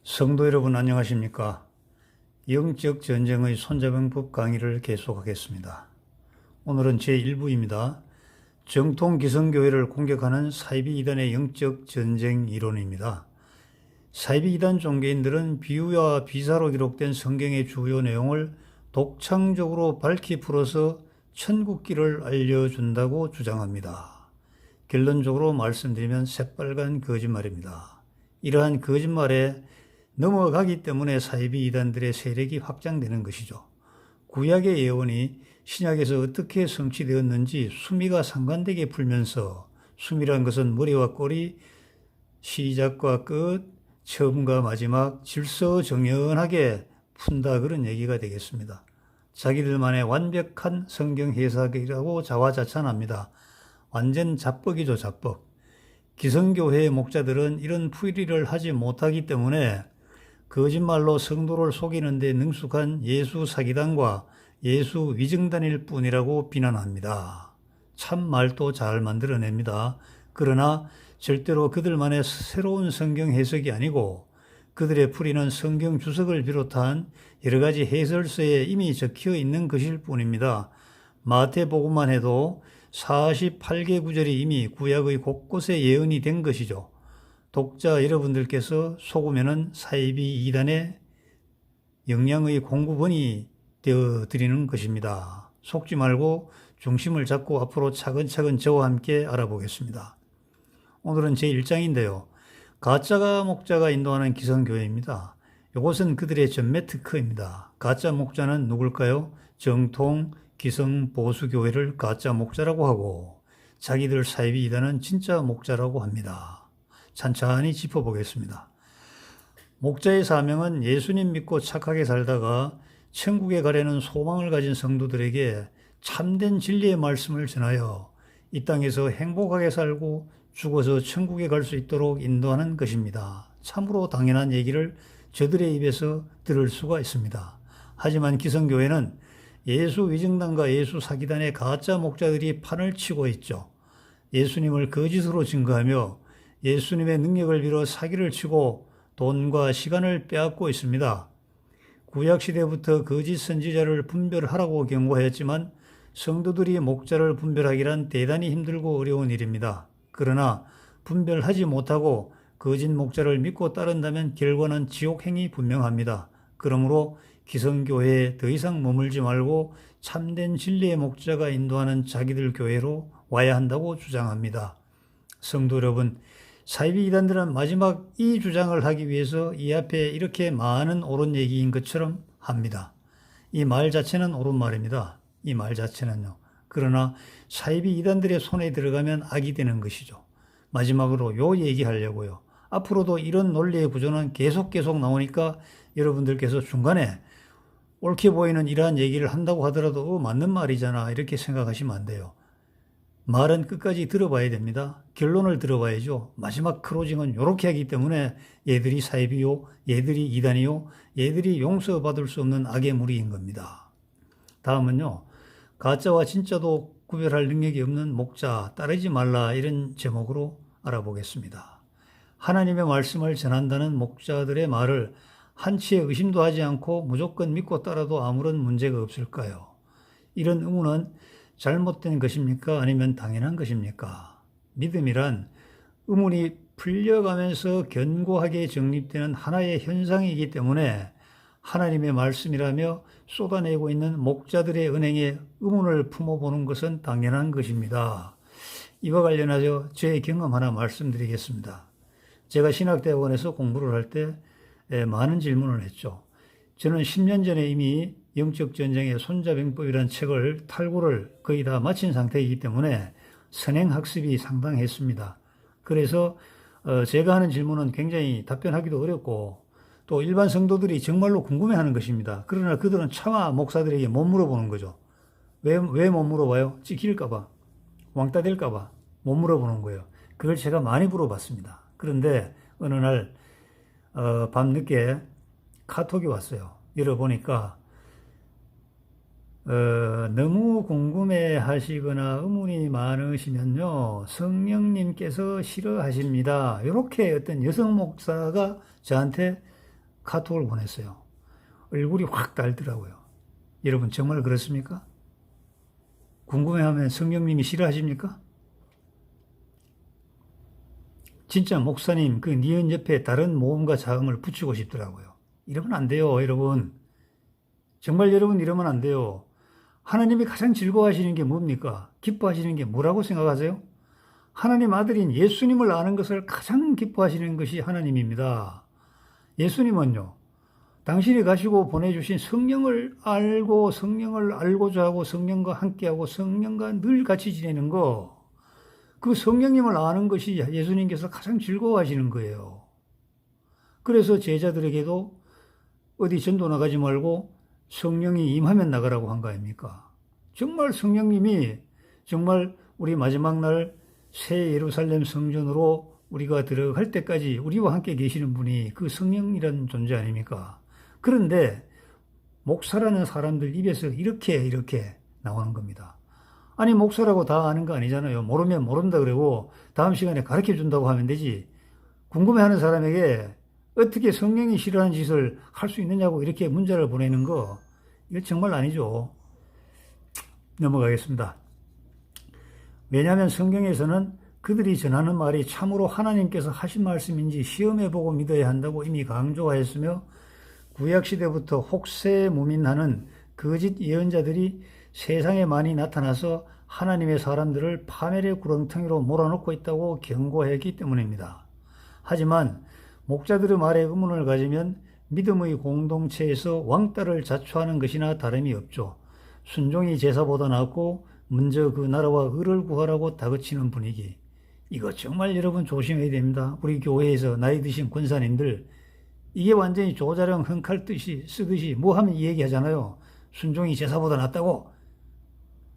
성도 여러분 안녕하십니까? 영적 전쟁의 손자병법 강의를 계속하겠습니다. 오늘은 제1부입니다. 정통 기성교회를 공격하는 사이비 이단의 영적 전쟁 이론입니다. 사이비 이단 종교인들은 비유와 비사로 기록된 성경의 주요 내용을 독창적으로 밝히 풀어서 천국길을 알려준다고 주장합니다. 결론적으로 말씀드리면 새빨간 거짓말입니다. 이러한 거짓말에 넘어가기 때문에 사이비 이단들의 세력이 확장되는 것이죠. 구약의 예언이 신약에서 어떻게 성취되었는지 수미가 상관되게 풀면서, 수미란 것은 머리와 꼬리, 시작과 끝, 처음과 마지막 질서정연하게 푼다, 그런 얘기가 되겠습니다. 자기들만의 완벽한 성경 해석이라고 자화자찬합니다. 완전 자뻑이죠, 자뻑. 기성교회의 목자들은 이런 풀이를 하지 못하기 때문에 거짓말로 성도를 속이는 데 능숙한 예수 사기단과 예수 위증단일 뿐이라고 비난합니다. 참 말도 잘 만들어냅니다. 그러나 절대로 그들만의 새로운 성경 해석이 아니고 그들의 풀이는 성경 주석을 비롯한 여러 가지 해설서에 이미 적혀 있는 것일 뿐입니다. 마태복음만 해도 48개 구절이 이미 구약의 곳곳에 예언이 된 것이죠. 독자 여러분들께서 속으면은 사이비 이단의 영양의 공급원이 되어 드리는 것입니다. 속지 말고 중심을 잡고 앞으로 차근차근 저와 함께 알아보겠습니다. 오늘은 제1장인데요. 가짜 목자가 인도하는 기성교회입니다. 이것은 그들의 전매 특허입니다. 가짜 목자는 누굴까요? 정통 기성 보수교회를 가짜 목자라고 하고 자기들 사이비 이단은 진짜 목자라고 합니다. 찬찬히 짚어보겠습니다. 목자의 사명은 예수님 믿고 착하게 살다가 천국에 가려는 소망을 가진 성도들에게 참된 진리의 말씀을 전하여 이 땅에서 행복하게 살고 죽어서 천국에 갈 수 있도록 인도하는 것입니다. 참으로 당연한 얘기를 저들의 입에서 들을 수가 있습니다. 하지만 기성교회는 예수 위증단과 예수 사기단의 가짜 목자들이 판을 치고 있죠. 예수님을 거짓으로 증거하며 예수님의 능력을 빌어 사기를 치고 돈과 시간을 빼앗고 있습니다. 구약시대부터 거짓 선지자를 분별하라고 경고했지만 성도들이 목자를 분별하기란 대단히 힘들고 어려운 일입니다. 그러나 분별하지 못하고 거짓 목자를 믿고 따른다면 결과는 지옥행이 분명합니다. 그러므로 기성교회에 더 이상 머물지 말고 참된 진리의 목자가 인도하는 자기들 교회로 와야 한다고 주장합니다. 성도 여러분, 사이비 이단들은 마지막 이 주장을 하기 위해서 이 앞에 이렇게 많은 옳은 얘기인 것처럼 합니다. 이 말 자체는 옳은 말입니다. 이 말 자체는요. 그러나 사이비 이단들의 손에 들어가면 악이 되는 것이죠. 마지막으로 요 얘기하려고요. 앞으로도 이런 논리의 구조는 계속 나오니까 여러분들께서 중간에 옳게 보이는 이러한 얘기를 한다고 하더라도 맞는 말이잖아, 이렇게 생각하시면 안 돼요. 말은 끝까지 들어봐야 됩니다. 결론을 들어봐야죠. 마지막 크로징은 이렇게 하기 때문에 얘들이 사이비요, 얘들이 이단이요, 얘들이 용서받을 수 없는 악의 무리인 겁니다. 다음은요. 가짜와 진짜도 구별할 능력이 없는 목자, 따르지 말라, 이런 제목으로 알아보겠습니다. 하나님의 말씀을 전한다는 목자들의 말을 한치의 의심도 하지 않고 무조건 믿고 따라도 아무런 문제가 없을까요? 이런 의문은 잘못된 것입니까? 아니면 당연한 것입니까? 믿음이란 의문이 풀려가면서 견고하게 정립되는 하나의 현상이기 때문에 하나님의 말씀이라며 쏟아내고 있는 목자들의 은행에 의문을 품어보는 것은 당연한 것입니다. 이와 관련하여 제 경험 하나 말씀드리겠습니다. 제가 신학대학원에서 공부를 할 때 많은 질문을 했죠. 저는 10년 전에 이미 영적 전쟁의 손자병법이라는 책을 탈고를 거의 다 마친 상태이기 때문에 선행학습이 상당했습니다. 그래서 제가 하는 질문은 굉장히 답변하기도 어렵고 또 일반 성도들이 정말로 궁금해하는 것입니다. 그러나 그들은 차마 목사들에게 못 물어보는 거죠. 왜 못 물어봐요? 찍힐까봐, 왕따 될까봐 못 물어보는 거예요. 그걸 제가 많이 물어봤습니다. 그런데 어느 날 밤늦게 카톡이 왔어요. 열어보니까 너무 궁금해 하시거나 의문이 많으시면요, 성령님께서 싫어하십니다. 이렇게 어떤 여성 목사가 저한테 카톡을 보냈어요. 얼굴이 확 달더라고요. 여러분 정말 그렇습니까? 궁금해하면 성령님이 싫어하십니까? 진짜 목사님 그 니은 옆에 다른 모음과 자음을 붙이고 싶더라고요. 이러면 안 돼요, 여러분. 정말 여러분 이러면 안 돼요. 하나님이 가장 즐거워하시는 게 뭡니까? 기뻐하시는 게 뭐라고 생각하세요? 하나님 아들인 예수님을 아는 것을 가장 기뻐하시는 것이 하나님입니다. 예수님은요, 당신이 가시고 보내주신 성령을 알고 성령을 알고자 하고 성령과 함께하고 성령과 늘 같이 지내는 거, 그 성령님을 아는 것이 예수님께서 가장 즐거워하시는 거예요. 그래서 제자들에게도 어디 전도 나가지 말고 성령이 임하면 나가라고 한 거 아닙니까? 정말 성령님이 정말 우리 마지막 날 새 예루살렘 성전으로 우리가 들어갈 때까지 우리와 함께 계시는 분이 그 성령이라는 존재 아닙니까? 그런데 목사라는 사람들 입에서 이렇게 나오는 겁니다. 아니 목사라고 다 아는 거 아니잖아요. 모르면 모른다 그러고 다음 시간에 가르쳐 준다고 하면 되지. 궁금해하는 사람에게 어떻게 성령이 싫어하는 짓을 할 수 있느냐고 이렇게 문자를 보내는 거, 이거 정말 아니죠. 넘어가겠습니다. 왜냐하면 성경에서는 그들이 전하는 말이 참으로 하나님께서 하신 말씀인지 시험해보고 믿어야 한다고 이미 강조하였으며, 구약시대부터 혹세무민하는 거짓 예언자들이 세상에 많이 나타나서 하나님의 사람들을 파멸의 구렁텅이로 몰아넣고 있다고 경고했기 때문입니다. 하지만 목자들의 말에 의문을 가지면 믿음의 공동체에서 왕따를 자초하는 것이나 다름이 없죠. 순종이 제사보다 낫고 먼저 그 나라와 의를 구하라고 다그치는 분위기. 이거 정말 여러분 조심해야 됩니다. 우리 교회에서 나이 드신 권사님들, 이게 완전히 조자령 흥칼 쓰듯이 뭐 하면 이 얘기 하잖아요. 순종이 제사보다 낫다고.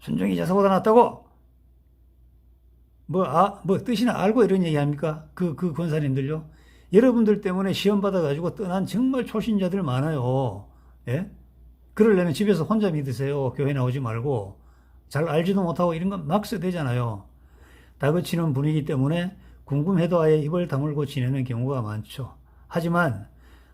순종이 제사보다 낫다고. 뭐 뜻이나 알고 이런 얘기 합니까? 그 권사님들요. 여러분들 때문에 시험 받아가지고 떠난 정말 초신자들 많아요. 예? 그러려면 집에서 혼자 믿으세요. 교회 나오지 말고. 잘 알지도 못하고 이런 건 막 써대잖아요. 다그치는 분위기 때문에 궁금해도 아예 입을 다물고 지내는 경우가 많죠. 하지만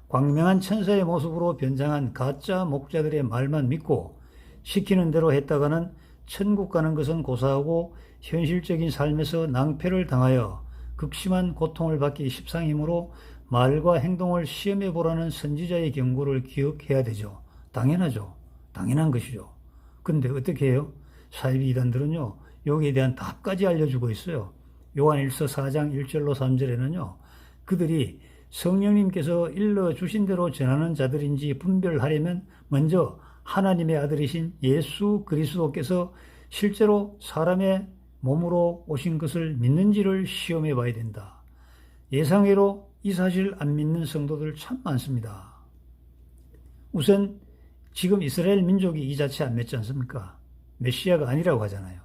광명한 천사의 모습으로 변장한 가짜 목자들의 말만 믿고 시키는 대로 했다가는 천국 가는 것은 고사하고 현실적인 삶에서 낭패를 당하여 극심한 고통을 받기 십상이므로 말과 행동을 시험해 보라는 선지자의 경고를 기억해야 되죠. 당연하죠. 당연한 것이죠. 근데 어떻게 해요? 사이비 이단들은요, 여기에 대한 답까지 알려주고 있어요. 요한일서 4장 1절로 3절에는요, 그들이 성령님께서 일러주신 대로 전하는 자들인지 분별하려면 먼저 하나님의 아들이신 예수 그리스도께서 실제로 사람의 몸으로 오신 것을 믿는지를 시험해 봐야 된다. 예상외로 이 사실 안 믿는 성도들 참 많습니다. 우선 지금 이스라엘 민족이 이 자체 안 믿지 않습니까? 메시아가 아니라고 하잖아요.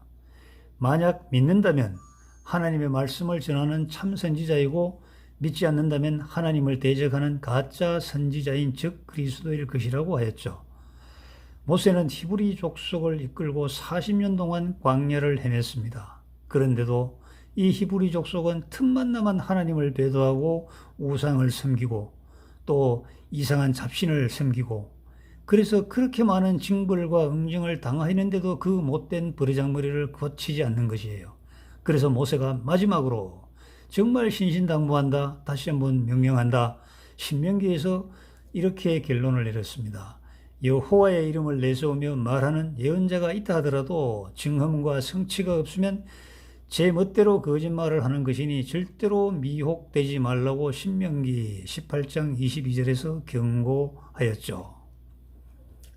만약 믿는다면 하나님의 말씀을 전하는 참 선지자이고, 믿지 않는다면 하나님을 대적하는 가짜 선지자인 즉 그리스도일 것이라고 하였죠. 모세는 히브리 족속을 이끌고 40년 동안 광야를 헤맸습니다. 그런데도 이 히브리 족속은 틈만 나면 하나님을 배도하고 우상을 섬기고 또 이상한 잡신을 섬기고, 그래서 그렇게 많은 징벌과 응징을 당하였는데도 그 못된 버르장머리를 고치지 않는 것이에요. 그래서 모세가 마지막으로 정말 신신당부한다, 다시 한번 명령한다, 신명기에서 이렇게 결론을 내렸습니다. 여호와의 이름을 내세우며 말하는 예언자가 있다 하더라도 증언과 성취가 없으면 제 멋대로 거짓말을 하는 것이니 절대로 미혹되지 말라고 신명기 18장 22절에서 경고하였죠.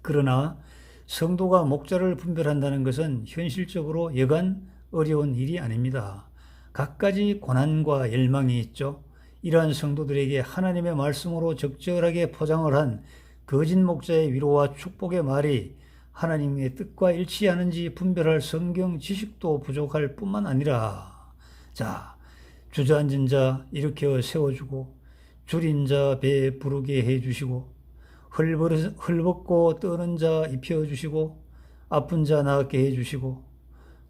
그러나 성도가 목자를 분별한다는 것은 현실적으로 여간 어려운 일이 아닙니다. 갖가지 고난과 열망이 있죠. 이러한 성도들에게 하나님의 말씀으로 적절하게 포장을 한 거짓 목자의 위로와 축복의 말이 하나님의 뜻과 일치하는지 분별할 성경 지식도 부족할 뿐만 아니라, 자, 주저앉은 자 일으켜 세워주고 줄인 자 배 부르게 해주시고 헐벗고 떠는 자 입혀주시고 아픈 자 낫게 해주시고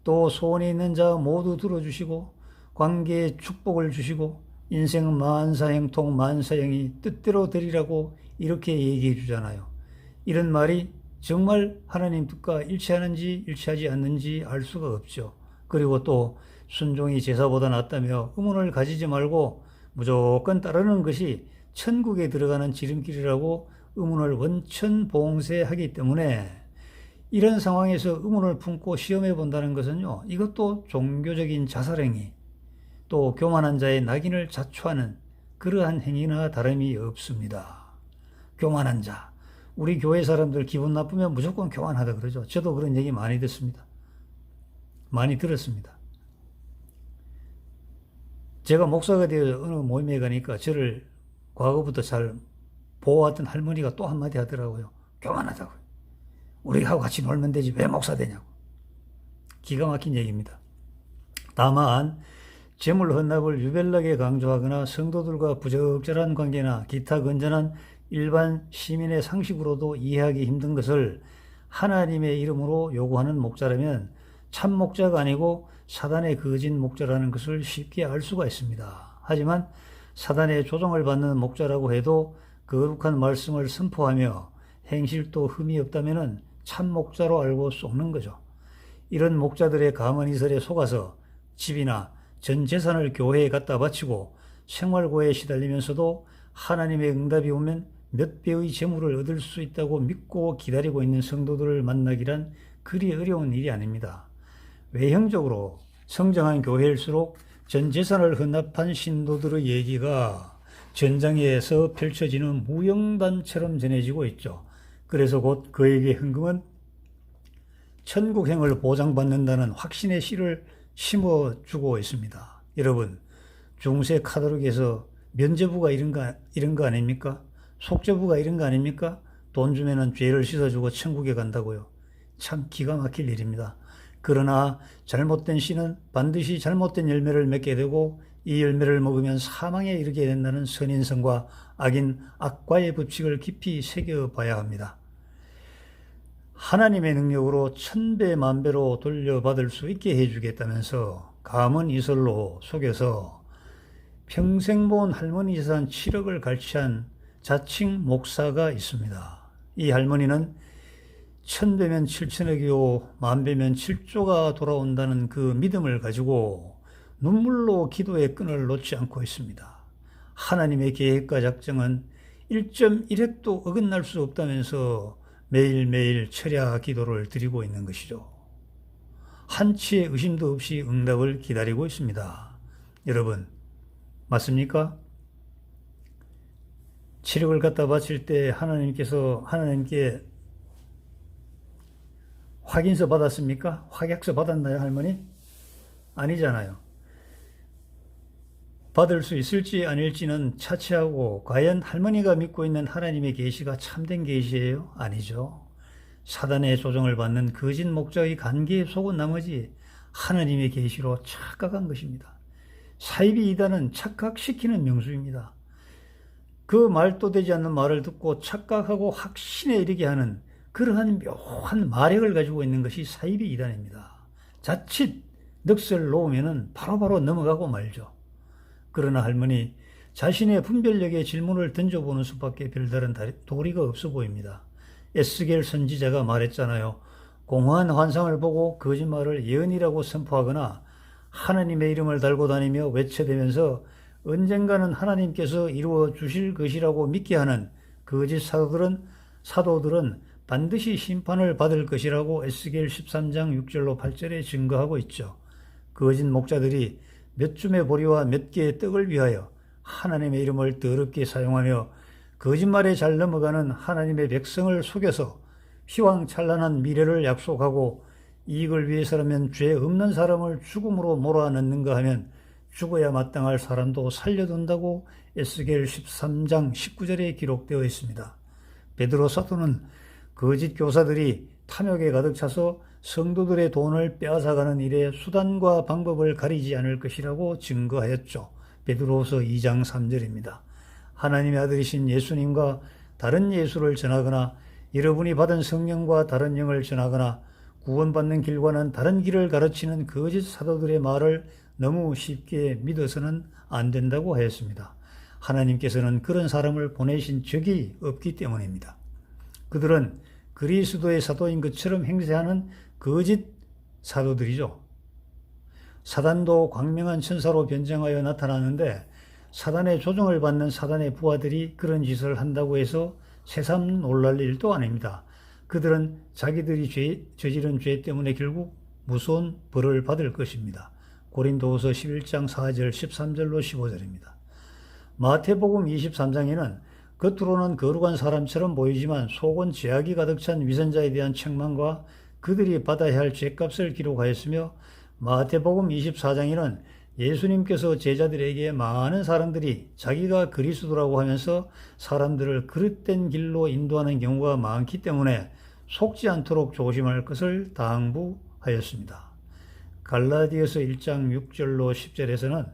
또 소원이 있는 자 모두 들어주시고 관계에 축복을 주시고 인생은 만사형통 만사형이 뜻대로 되리라고 이렇게 얘기해 주잖아요. 이런 말이 정말 하나님 뜻과 일치하는지 일치하지 않는지 알 수가 없죠. 그리고 또 순종이 제사보다 낫다며 의문을 가지지 말고 무조건 따르는 것이 천국에 들어가는 지름길이라고 의문을 원천봉쇄하기 때문에 이런 상황에서 의문을 품고 시험해 본다는 것은요, 이것도 종교적인 자살행위, 또 교만한 자의 낙인을 자초하는 그러한 행위나 다름이 없습니다. 교만한 자, 우리 교회 사람들 기분 나쁘면 무조건 교만하다 그러죠. 저도 그런 얘기 많이 듣습니다. 많이 들었습니다. 제가 목사가 되어 어느 모임에 가니까 저를 과거부터 잘 보호하던 할머니가 또 한마디 하더라고요. 교만하다고요. 우리하고 같이 놀면 되지 왜 목사 되냐고. 기가 막힌 얘기입니다. 다만 재물 헌납을 유별나게 강조하거나 성도들과 부적절한 관계나 기타 건전한 일반 시민의 상식으로도 이해하기 힘든 것을 하나님의 이름으로 요구하는 목자라면 참 목자가 아니고 사단의 거짓 목자라는 것을 쉽게 알 수가 있습니다. 하지만 사단의 조종을 받는 목자라고 해도 거룩한 말씀을 선포하며 행실도 흠이 없다면 참 목자로 알고 쏘는 거죠. 이런 목자들의 가만히설에 속아서 집이나 전 재산을 교회에 갖다 바치고 생활고에 시달리면서도 하나님의 응답이 오면 몇 배의 재물을 얻을 수 있다고 믿고 기다리고 있는 성도들을 만나기란 그리 어려운 일이 아닙니다. 외형적으로 성장한 교회일수록 전 재산을 헌납한 신도들의 얘기가 전장에서 펼쳐지는 무용단처럼 전해지고 있죠. 그래서 곧 그에게 헌금은 천국행을 보장받는다는 확신의 씨를 심어주고 있습니다. 여러분, 중세 카톨릭에서 면죄부가 이런 거 아닙니까? 속죄부가 이런 거 아닙니까? 돈 주면은 죄를 씻어주고 천국에 간다고요. 참 기가 막힐 일입니다. 그러나 잘못된 씨는 반드시 잘못된 열매를 맺게 되고 이 열매를 먹으면 사망에 이르게 된다는 선인성과 악인 악과의 법칙을 깊이 새겨봐야 합니다. 하나님의 능력으로 천배 만배로 돌려받을 수 있게 해주겠다면서 감언 이설로 속여서 평생 모은 할머니 재산 7억을 갈취한 자칭 목사가 있습니다. 이 할머니는 1000배면 7천억이요 만배면 7조가 돌아온다는 그 믿음을 가지고 눈물로 기도의 끈을 놓지 않고 있습니다. 하나님의 계획과 작정은 1.1핵도 어긋날 수 없다면서 매일매일 철야 기도를 드리고 있는 것이죠. 한치의 의심도 없이 응답을 기다리고 있습니다. 여러분, 맞습니까? 7억을 갖다 바칠 때 하나님께 확인서 받았습니까? 확약서 받았나요, 할머니? 아니잖아요. 받을 수 있을지 아닐지는 차치하고 과연 할머니가 믿고 있는 하나님의 계시가 참된 계시예요? 아니죠. 사단의 조정을 받는 거짓 목자의 관계에 속은 나머지 하나님의 계시로 착각한 것입니다. 사이비 이단은 착각시키는 명수입니다. 그 말도 되지 않는 말을 듣고 착각하고 확신에 이르게 하는 그러한 묘한 마력을 가지고 있는 것이 사이비 이단입니다. 자칫 넋을 놓으면 바로바로 넘어가고 말죠. 그러나 할머니 자신의 분별력에 질문을 던져보는 수밖에 별다른 도리가 없어 보입니다. 에스겔 선지자가 말했잖아요. 공허한 환상을 보고 거짓말을 예언이라고 선포하거나 하나님의 이름을 달고 다니며 외쳐대면서 언젠가는 하나님께서 이루어 주실 것이라고 믿게 하는 거짓 사도들은 반드시 심판을 받을 것이라고 에스겔 13장 6절로 8절에 증거하고 있죠. 거짓 목자들이 몇 줌의 보리와 몇 개의 떡을 위하여 하나님의 이름을 더럽게 사용하며 거짓말에 잘 넘어가는 하나님의 백성을 속여서 휘황찬란한 미래를 약속하고 이익을 위해서라면 죄 없는 사람을 죽음으로 몰아넣는가 하면 죽어야 마땅할 사람도 살려둔다고 에스겔 13장 19절에 기록되어 있습니다. 베드로 사도는 거짓 교사들이 탐욕에 가득 차서 성도들의 돈을 빼앗아가는 일에 수단과 방법을 가리지 않을 것이라고 증거하였죠. 베드로후서 2장 3절입니다. 하나님의 아들이신 예수님과 다른 예수를 전하거나 여러분이 받은 성령과 다른 영을 전하거나 구원받는 길과는 다른 길을 가르치는 거짓 사도들의 말을 너무 쉽게 믿어서는 안 된다고 하였습니다. 하나님께서는 그런 사람을 보내신 적이 없기 때문입니다. 그들은 그리스도의 사도인 것처럼 행세하는 거짓 사도들이죠. 사단도 광명한 천사로 변장하여 나타나는데 사단의 조종을 받는 사단의 부하들이 그런 짓을 한다고 해서 새삼 놀랄 일도 아닙니다. 그들은 자기들이 저지른 죄 때문에 결국 무서운 벌을 받을 것입니다. 고린도후서 11장 4절 13절로 15절입니다. 마태복음 23장에는 겉으로는 거룩한 사람처럼 보이지만 속은 죄악이 가득 찬 위선자에 대한 책망과 그들이 받아야 할 죄값을 기록하였으며 마태복음 24장에는 예수님께서 제자들에게 많은 사람들이 자기가 그리스도라고 하면서 사람들을 그릇된 길로 인도하는 경우가 많기 때문에 속지 않도록 조심할 것을 당부하였습니다. 갈라디아서 1장 6절로 10절에서는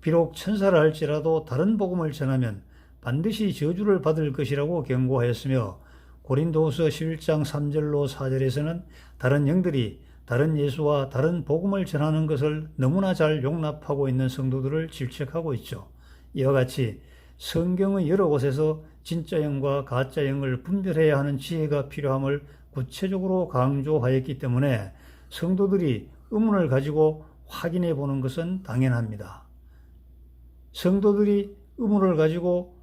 비록 천사라 할지라도 다른 복음을 전하면 반드시 저주를 받을 것이라고 경고하였으며 고린도후서 11장 3절로 4절에서는 다른 영들이 다른 예수와 다른 복음을 전하는 것을 너무나 잘 용납하고 있는 성도들을 질책하고 있죠. 이와 같이 성경의 여러 곳에서 진짜 영과 가짜 영을 분별해야 하는 지혜가 필요함을 구체적으로 강조하였기 때문에 성도들이 의문을 가지고 확인해 보는 것은 당연합니다. 성도들이 의문을 가지고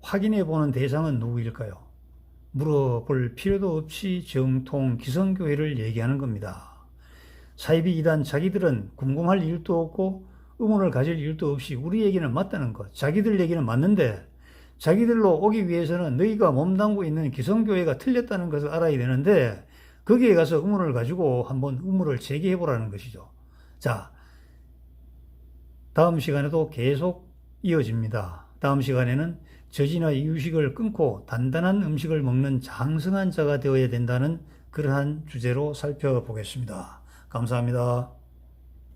확인해 보는 대상은 누구일까요? 물어볼 필요도 없이 정통 기성교회를 얘기하는 겁니다. 사이비 이단 자기들은 궁금할 일도 없고 의문을 가질 일도 없이 우리 얘기는 맞다는 것, 자기들 얘기는 맞는데 자기들로 오기 위해서는 너희가 몸담고 있는 기성교회가 틀렸다는 것을 알아야 되는데 거기에 가서 의문을 가지고 한번 의문을 제기해 보라는 것이죠. 자, 다음 시간에도 계속 이어집니다. 다음 시간에는 저지나 이유식을 끊고 단단한 음식을 먹는 장성한 자가 되어야 된다는 그러한 주제로 살펴보겠습니다. 감사합니다.